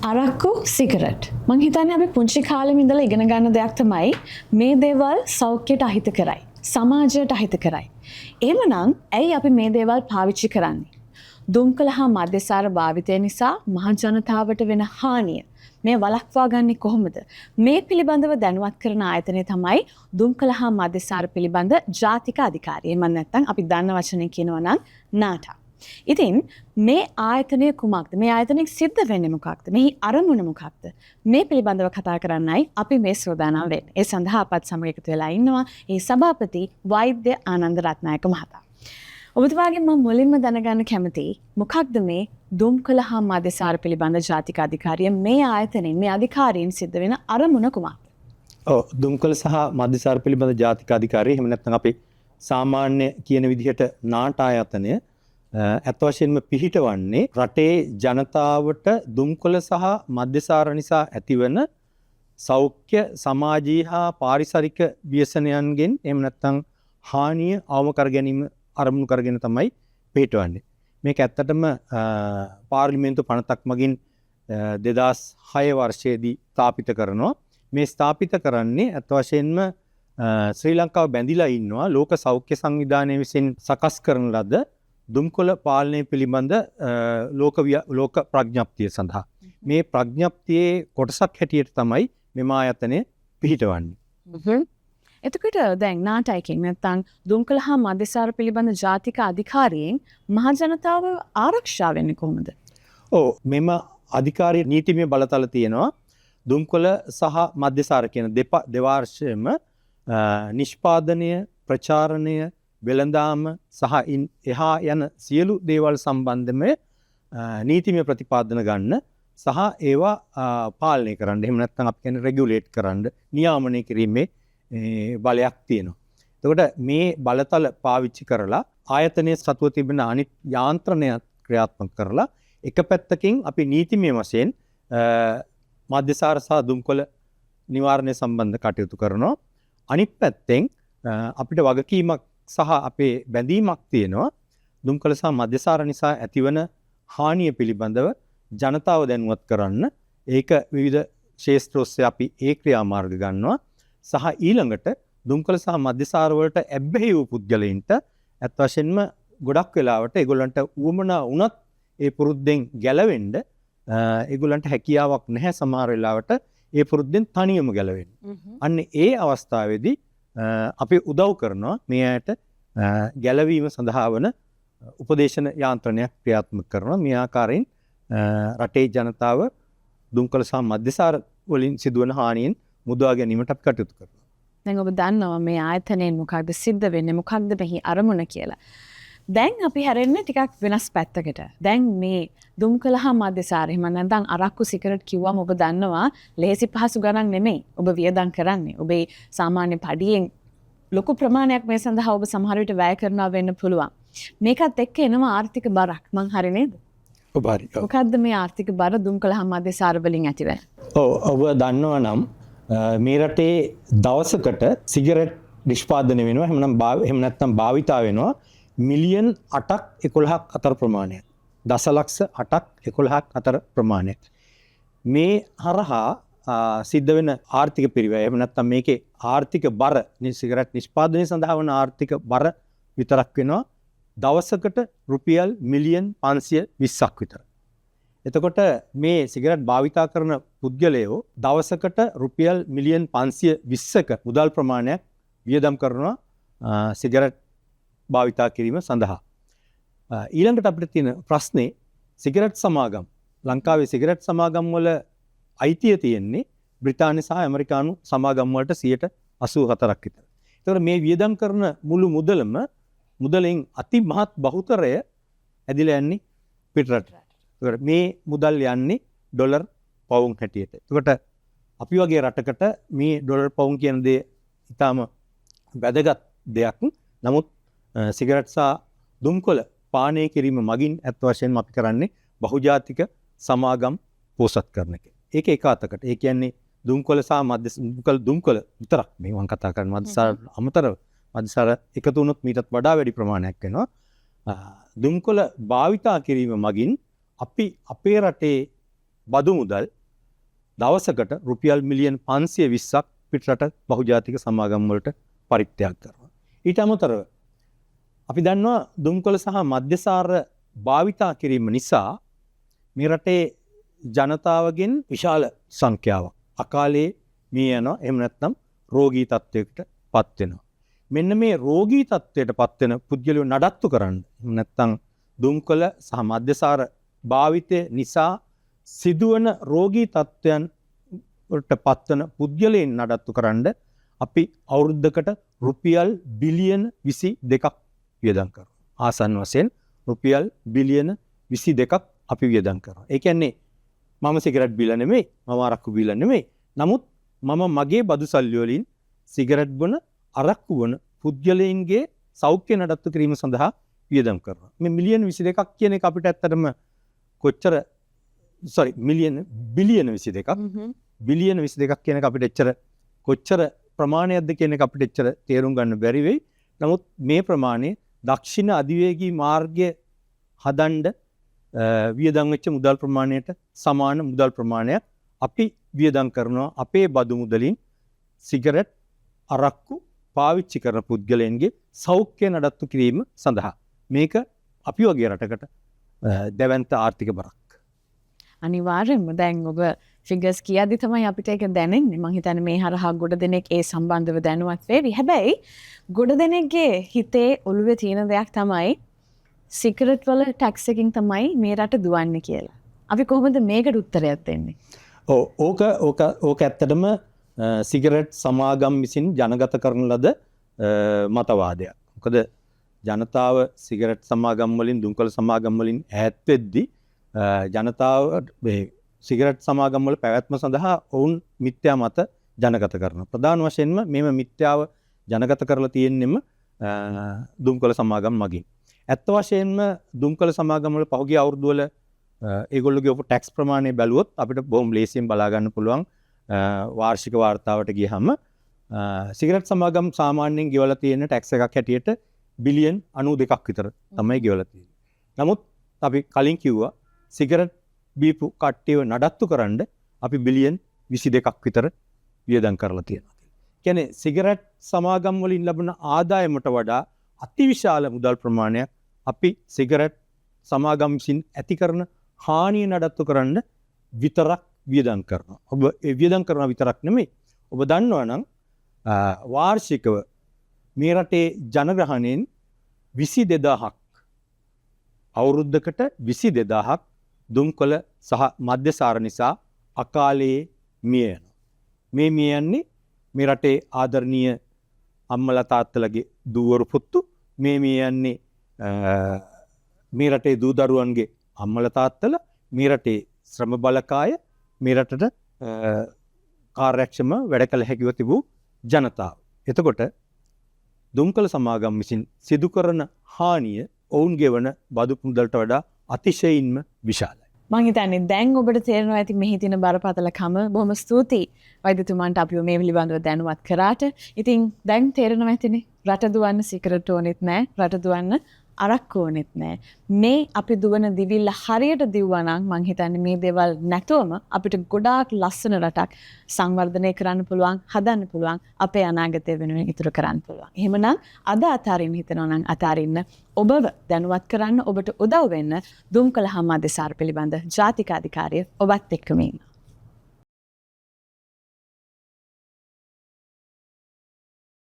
අරක්කු cigarette මං හිතන්නේ අපි පුංචි කාලෙම ඉඳලා ඉගෙන ගන්න දෙයක් තමයි මේ දේවල් සෞඛ්‍යයට අහිත කරයි සමාජයට අහිත කරයි. එහෙමනම් ඇයි අපි මේ දේවල් පාවිච්චි කරන්නේ? දුම්කල හා මද්යසාර භාවිතය නිසා මහ ජනතාවට වෙන හානිය මේ වළක්වා ගන්නේ කොහොමද? මේ පිළිබඳව දැනුවත් කරන ආයතනය තමයි දුම්කල හා මද්යසාර පිළිබඳ ජාතික අධිකාරිය. මම නැත්තම් අපි දන්න වචනේ කියනවා නම් නාටා. ඉතින් මේ ආයතනය කුමක්ද? මේ ආයතනයේ සිද්ධ වෙන්නේ මොකක්ද? මෙහි අරමුණ මොකක්ද? මේ පිළිබඳව කතා කරන්නයි අපි මේ සෝදානම් වෙන්නේ. ඒ සඳහා අපත් සමග එකතු වෙලා ඉන්නවා ඒ සභාපති වෛද්‍ය ආනන්ද රත්නායක මහතා. ඔබතුමාගෙන් මම මුලින්ම දැනගන්න කැමතියි මොකක්ද මේ දුම්කල හා මද්යසාර පිළිබඳ ජාතික අධිකාරිය මේ ආයතනයෙන් මේ අධිකාරියෙන් සිද්ධ වෙන අරමුණ කුමක්ද? ඔව් දුම්කල සහ මද්යසාර පිළිබඳ ජාතික අධිකාරිය එහෙම නැත්නම් අපි සාමාන්‍ය කියන විදිහට නාට ආයතනය ඇත්ත වශයෙන්ම පිහිටවන්නේ රටේ ජනතාවට දුම්කොළ සහ මද්යසාර නිසා ඇතිවන සෞඛ්‍ය සමාජීය හා පාරිසරික ව්‍යසනයන්ගෙන් එහෙම නැත්නම් හානිය අවම කර ගැනීම අරමුණු කරගෙන තමයි පිහිටවන්නේ. මේක ඇත්තටම පාර්ලිමේන්තු පනතක් මගින් 2006 වර්ෂයේදී ස්ථාපිත කරනවා. මේ ස්ථාපිත කරන්නේ ඇත්ත වශයෙන්ම ශ්‍රී ලංකාව බැඳිලා ඉන්නවා ලෝක සෞඛ්‍ය සංවිධානය විසින් සකස් කරන ලද දුම්කොළ පාලනය පිළිබඳ ලෝක ප්‍රඥප්තිය සඳහා. මේ ප්‍රඥප්තියේ කොටසක් හැටියට තමයි මෙම ආයතනය පිහිටවන්නේ. එතකොට දැන් නාටයකින් නැත්නම් දුම්කල හා මද්යසාර පිළිබඳ ජාතික අධිකාරියෙන් මහ ජනතාව ආරක්ෂා වෙන්නේ කොහොමද? ඔව් මෙම අධිකාරිය නීතිමය බලතල තියෙනවා. දුම්කොළ සහ මද්යසාර කියන දෙපාර්ශ්වයම නිෂ්පාදනය, ප්‍රචාරණය, වෙළඳාම සහ එහා යන සියලු දේවල් සම්බන්ධම නීතිමය ප්‍රතිපාදන ගන්න සහ ඒවා පාලනය කරන්න. එහෙම නැත්නම් අපි කියන්නේ රෙගියුලේට් කරන්න, නියාමනය කිරීමේ බලයක් තියෙනවා. එතකොට මේ බලතල පාවිච්චි කරලා ආයතනයේ සතුව තිබෙන අනිත් යාන්ත්‍රණය ක්‍රියාත්මක කරලා එක පැත්තකින් අපි නීතිමය වශයෙන් මද්යසාර සහ දුම්කොළ නිවාරණය සම්බන්ධ කටයුතු කරනවා. අනිත් පැත්තෙන් අපිට වගකීමක් සහ අපේ බැඳීමක් තියෙනවා දුම්කොළ සහ මද්යසාර නිසා ඇතිවන හානිය පිළිබඳව ජනතාව දැනුවත් කරන්න. ඒක විවිධ ක්ෂේත්‍ර ඔස්සේ අපි ඒ ක්‍රියාමාර්ග ගන්නවා. සහ ඊළඟට දුම්කොළ සහ මද්යසාර වලට ඇබ්බැහි වූ පුද්ගලයින්ට අත් වශයෙන්ම ගොඩක් වෙලාවට ඒගොල්ලන්ට උවමනා වුණත් ඒ පුරුද්දෙන් ගැලවෙන්න ඒගොල්ලන්ට හැකියාවක් නැහැ සමහර වෙලාවට ඒ පුරුද්දෙන් තනියම ගැලවෙන්න. අන්න ඒ අවස්ථාවේදී අපි උදව් කරනවා මේ අයට ගැලවීම සඳහා වන උපදේශන යාන්ත්‍රණයක් ක්‍රියාත්මක කරනවා. මේ ආකාරයෙන් රටේ ජනතාව දුම්කොළ සහ මද්යසාර වලින් සිදුවන හානියෙන් මුදවා ගැනීමට අපි කටයුතු කරනවා. දැන් ඔබ දන්නවා මේ ආයතනයෙන් මොකක්ද සිද්ධ වෙන්නේ, මොකක්ද මෙහි අරමුණ කියලා. දැන් අපි හැරෙන්නේ ටිකක් වෙනස් පැත්තකට. දැන් මේ දුම්කොළ හා මද්යසාර එහෙම නැත්නම් අරක්කු සිගරට් කිව්වම ඔබ දන්නවා ලේසි පහසු ගණන් නෙමෙයි. ඔබ වියදම් කරන්නේ. ඔබේ සාමාන්‍ය පඩියෙන් ලොකු ප්‍රමාණයක් මේ සඳහා ඔබ සමහර විට වැය කරනවා වෙන්න පුළුවන්. මේකත් එක්ක එනවා ආර්ථික බරක්. මං හරි නේද? ඔබ හරි. මොකද්ද මේ ආර්ථික බර දුම්කොළ හා මද්යසාර වලින් ඇතිවෙන්නේ? ඔබ දන්නවා නම් මේ රටේ දවසකට සිගරට් නිෂ්පාදනය වෙනවා. එහෙම නැත්නම් භාවිතා වෙනවා මිලියන් 8ක් 11ක් අතර ප්‍රමාණයක්. දසලක්ෂ 8ක් 11ක් අතර ප්‍රමාණයක්. මේ හරහා සිද්ධ වෙන ආර්ථික පිරිවැය එහෙම නැත්නම් මේකේ ආර්ථික බර සිගරට් නිෂ්පාදනය සඳහා වන ආර්ථික බර විතරක් වෙනවා දවසකට රුපියල් මිලියන් 520ක් විතර. එතකොට මේ සිගරට් භාවිතා කරන පුද්ගලයෝ දවසකට රුපියල් මිලියන් 520ක මුදල් ප්‍රමාණයක් වියදම් කරනවා සිගරට් භාවිතා කිරීම සඳහා. ඊළඟට අපිට තියෙන ප්‍රශ්නේ සිගරට් සමාගම් ලංකාවේ සිගරට් සමාගම් වල අයිතිය තියෙන්නේ බ්‍රිතාන්‍ය සහ ඇමරිකානු සමාගම් වලට 84%ක් විතර. ඒතකොට මේ වියදම් කරන මුළු මුදලෙන් අති මහත් බහුතරය ඇදිලා යන්නේ පිටරට. ඒතකොට මේ මුදල් යන්නේ ඩොලර් පවුම් හැටියට. ඒකට අපි වගේ රටකට මේ ඩොලර් පවුම් කියන දේ ඉතාම වැදගත් දෙයක්. නමුත් සිගරට් සහ දුම්කොළ පානය කිරීම මගින් ඇත්ත වශයෙන්ම අපි කරන්නේ බහුජාතික සමාගම් පෝෂත් කරන එක. ඒක එක අතකට. ඒ කියන්නේ දුම්කොළ සහ දුම්කොළ විතරක් මේ මම කතා කරන්නේ මද්යසාර අමතරව මද්යසාර එකතු වුණොත් මීටත් වඩා වැඩි ප්‍රමාණයක් වෙනවා. දුම්කොළ භාවිතා කිරීම මගින් අපි අපේ රටේ බදු මුදල් දවසකට රුපියල් මිලියන් 520ක් පිටරට බහුජාතික සමාගම් වලට පරිත්‍යාග කරනවා. ඊට අමතරව අපි දන්නවා දුම්කොළ සහ මද්‍යසාර භාවිතා කිරීම නිසා මේ රටේ ජනතාවගෙන් විශාල සංඛ්‍යාවක් අකාලේ මිය යනවා. එහෙම නැත්නම් රෝගී තත්ත්වයකට පත් වෙනවා. මෙන්න මේ රෝගී තත්ත්වයට පත් වෙන පුද්ගලයෝ නඩත්තු කරන්න. එහෙම නැත්නම් දුම්කොළ සහ මද්‍යසාර භාවිතය නිසා සිදුවන රෝගී තත්ත්වයන් වලට පත්වන පුද්ගලයන් නඩත්තු කරන්න අපි අවුරුද්දකට රුපියල් බිලියන 22ක් වියදම් කරනවා. ආසන්න වශයෙන් රුපියල් බිලියන 22ක් අපි වියදම් කරනවා. ඒ කියන්නේ මම සිගරට් බිල නෙමෙයි, මම අරක්කු බිල නෙමෙයි. නමුත් මම මගේ බදු සල්ලි වලින් සිගරට් බොන, අරක්කු බොන පුද්ගලයන්ගේ සෞඛ්‍ය නඩත්තු කිරීම සඳහා වියදම් කරනවා. මේ මිලියන 22ක් කියන එක අපිට ඇත්තටම කොච්චර බිලියන 22ක් බිලියන 22ක් කියන එක අපිට එච්චර කොච්චර ප්‍රමාණයක්ද කියන එක අපිට එච්චර තේරුම් ගන්න බැරි වෙයි. නමුත් මේ ප්‍රමාණය දක්ෂිණ අධිවේගී මාර්ගය හදන්න වියදම් වෙච්ච මුදල් ප්‍රමාණයට සමාන මුදල් ප්‍රමාණයක් අපි වියදම් කරනවා අපේ බදු මුදලින් සිගරට් අරක්කු පාවිච්චි කරන පුද්ගලයන්ගේ සෞඛ්‍ය නඩත්තු කිරීම සඳහා. මේක අපි වගේ රටකට දැවැන්ත ආර්ථික බරක්. අනිවාර්යෙන්ම දැන් ඔබ ෆිගර්ස් කියද්දි තමයි අපිට ඒක දැනෙන්නේ. මම හිතන්නේ මේ හරහා ගොඩ දෙනෙක් ඒ සම්බන්ධව දැනුවත් වෙවි. හැබැයි ගොඩ දෙනෙක්ගේ හිතේ ඔළුවේ තියෙන දෙයක් තමයි සිගරට් වල ටැක්ස් එකකින් තමයි මේ රට දුවන්නේ කියලා. අපි කොහොමද මේකට උත්තරයක් දෙන්නේ? ඕක ඇත්තටම සිගරට් සමාගම් විසින් ජනගත කරන ලද මතවාදයක්. මොකද ජනතාව සිගරට් සමාගම් වලින් දුම්කොළ සමාගම් වලින් ඈත් වෙද්දී ජනතාව සිගරට් සමාගම් වල පැවැත්ම සඳහා ඔවුන් මිත්‍යා මත ජනගත කරනවා. ප්‍රධාන වශයෙන්ම මේව මිත්‍යාව ජනගත කරලා තියෙන්නෙම දුම්කොළ සමාගම් මගින්. ඇත්ත වශයෙන්ම දුම්කොළ සමාගම් වල පහුගිය අවුරුදු වල ඒගොල්ලෝගේ ඔප ටැක්ස් ප්‍රමාණය බැලුවොත් අපිට බොහොම ලේසියෙන් බලා ගන්න පුළුවන්. වාර්ෂික වාර්තාවට ගියහම සිගරට් සමාගම් සාමාන්‍යයෙන් ගෙවලා තියෙන ටැක්ස් එකක් හැටියට බිලියන් 92ක් විතර තමයි ගෙවලා තියෙන්නේ. නමුත් අපි කලින් කිව්වා සිගරට් බීපු කට්ටියව නඩත්තු කරන්න අපි බිලියන් 22ක් විතර වියදම් කරලා තියෙනවා. කියන්නේ සිගරට් සමාගම් වලින් ලැබෙන ආදායමට වඩා අතිවිශාල මුදල් ප්‍රමාණයක් අපි සිගරට් සමාගම් විසින් ඇති කරන හානිය නඩත්තු කරන්න විතරක් වියදම් කරනවා. ඔබ ඒ වියදම් කරනවා විතරක් නෙමෙයි. ඔබ දන්නවා නම් වාර්ෂිකව මේ රටේ ජනගහණයෙන් 22000ක් අවුරුද්දකට 22000ක් දුම්කොළ සහ මද්‍යසාර නිසා අකාලයේ මිය යනවා. මේ මිය යන්නේ මේ රටේ ආදරණීය අම්මලා තාත්තලාගේ දූවරු පුතු, මේ මිය යන්නේ මේ රටේ දූ දරුවන්ගේ අම්මලා තාත්තලා, මේ රටේ ශ්‍රම බලකාය, මේ රටට කාර්යක්ෂම වැඩ කළ හැකිව තිබූ ජනතාව. එතකොට දුම්කොළ සමාගම් විසින් සිදු කරන හානිය ඔවුන් ගෙවන බදු මුදලට වඩා අතිශයින්ම විශාලයි. මං හිතන්නේ දැන් ඔබට තේරෙනවා ඇති මෙහි තියෙන බරපතලකම. බොහොම ස්තුතියි වෛද්‍යතුමන්ට අපිව මේ පිළිබඳව දැනුවත් කරාට. ඉතින් දැන් තේරෙනවා ඇතිනේ රට දුවන්න සිගරට් ඕනෙත් නැහැ, රට දුවන්න අරක්කු ඕනෙත් නැහැ. මේ අපි දුවන දිවිල්ල හරියට දිව්වා නම් මං හිතන්නේ මේ දේවල් නැතුවම අපිට ගොඩාක් ලස්සන රටක් සංවර්ධනය කරන්න පුළුවන්, හදන්න පුළුවන්, අපේ අනාගතය වෙනුවෙන් ඉතුරු කරන්න පුළුවන්. එහෙමනම් අද අතාරින්න හිතනවා නම් අතාරින්න, ඔබව දැනුවත් කරන්න, ඔබට උදව් වෙන්න දුම්කොළ හා මද්‍යසාර පිළිබඳ ජාතික අධිකාරිය ඔබත් එක්කම ඉන්නවා.